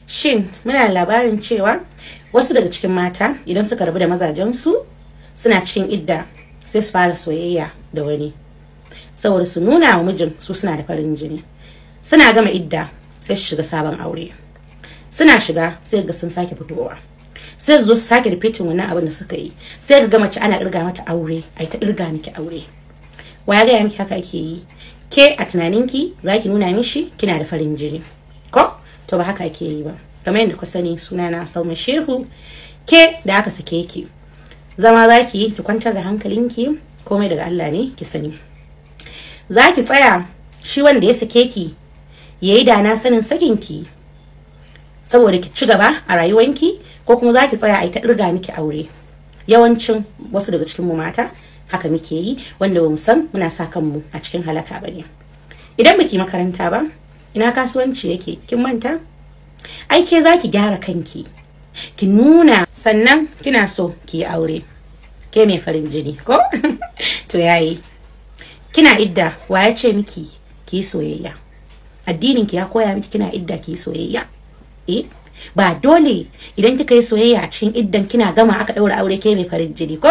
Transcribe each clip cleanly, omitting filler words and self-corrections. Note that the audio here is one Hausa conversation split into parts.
Shin muna labarin cewa wasu daga cikin mata idan suka rabu da mazajensu suna cikin idda sai su fara soyayya da wani saboda su nuna wa mijin su suna da farin jini. Suna gama idda sai su shiga sabon aure. Suna shiga sai ga sun sake fitowa. Sai su zo su sake repeating wannan abin da suka yi. Sai ga mace ana irga mata aure, ai ta irga miki aure. Waya ga miki haka ake yi? Ke a tunaninki zaki nuna mishi kina da farin jini. Ko? To ba haka ake yi ba. Kamar yadda ku sani sunana Salma Shehu. Ke da aka sake ki. Zama zaki ki kwantar da hankalinki, komai daga Allah ne ki sani. Zaki tsaya shi wanda ya sake ki yayi da na sanin sakinki saboda ki ci gaba a rayuwanki, ko kuma zaki tsaya ai ta dirga miki aure. Yawancin wasu daga cikin mu mata haka muke yi, wanda bamu san muna sa kanmu a cikin halaka bane. Idan baki makaranta ba, ina kasuwanci yake? Kin manta? Ai ke zaki gyara kanki, ki nuna sannan kina so ki yi aure. Ke mai farin jini ko? To yayi. Kina idda, wa ya ce miki ki soyayya? Addinin ki ya koya miki kina idda ki soyayya? Ba dole idan kika yi soyayya a cikin iddan kina gama aka daura aure ke mai farin jini ko?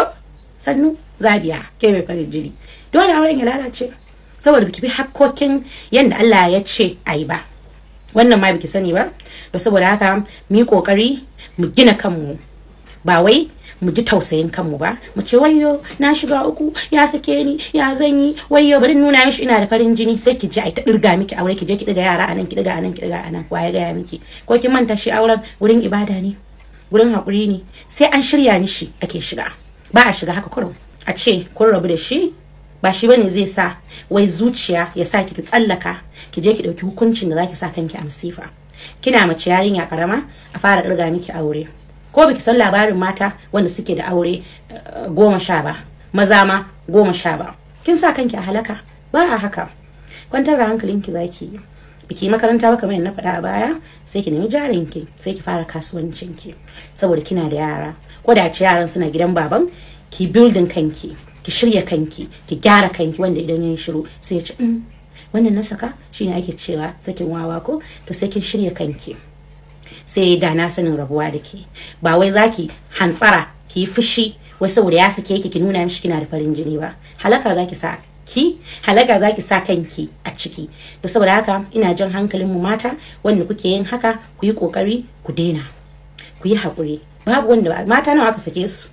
Sannu zabiya ke mai farin jini. Dole auren ya lalace saboda biki bi hakkokin yanda Allah ya ce ayi ba. Wannan ma biki sani ba. To saboda haka mu yi kokari mu gina kanmu. Ba wai mu ji tausayin kanmu ba, mu ce wayyo na shiga uku, ya sake ni, ya zanyi, wayyo bari nuna mishi ina da farin jini. Sai ki ji ai ta dirga miki aure, ki je ki diga yara anan, ki diga anan, ki diga anan. Waye ga ya miki? Ko kin manta shi auren wurin ibada ne, wurin hakuri ne, sai an shirya mishi ake shiga. Ba a shiga haka kurum a ce kun rabu da shi, ba shi bane zai sa wai zuciya ya sa ki tsallaka ki je ki dauki hukuncin da zaki sa kanki a musifa. Kina mace yarinya karama a fara dirga miki aure. Ko biki san labarin mata wanda suke da aure 10 ba, maza ma 10 ba. Kin sa kanki a halaka. Ba a haka. Kwantar da hankalinki zaki. Biki makaranta ba kamar yadda na faɗa a baya, sai ki nemi jarinki, sai ki fara kasuwancinki saboda kina da yara. Ko da ce yaran suna gidan baban, ki building kanki, ki shirya kanki, ki gyara kanki, wanda idan yayin shiru sai ya ce wannan na saka shine ake cewa sakin wawa ko? To sai kin shirya kanki. Sai da na sanin rabuwa da ke. Ba wai zaki hantsara ki fushi wai saboda ya sake ki nuna mishi kina da farin jini ba. Halaka zaki sa halaka zaki sa kanki a ciki. To saboda haka ina jan hankalin mu mata wanda kuke yin haka, ku yi kokari ku daina. Ku yi hakuri. Babu wanda mata nawa aka sake su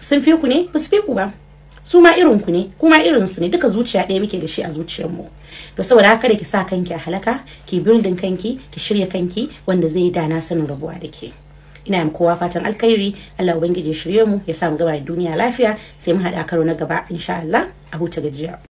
sun fi ku ne? Ba su fi ku ba. Su ma irin ku ne, kuma irin su ne, duka zuciya ɗaya muke da shi a zuciyar mu. To saboda haka da ki sa kanki a halaka, ki building kanki, ki shirya kanki wanda zai dana sanin rabuwa da ke. Ina yi kowa fatan alkhairi. Allah ubangiji shirye mu ya sa mu gaba da duniya lafiya. Sai mu haɗa karo na gaba insha Allah. A huta gajiya.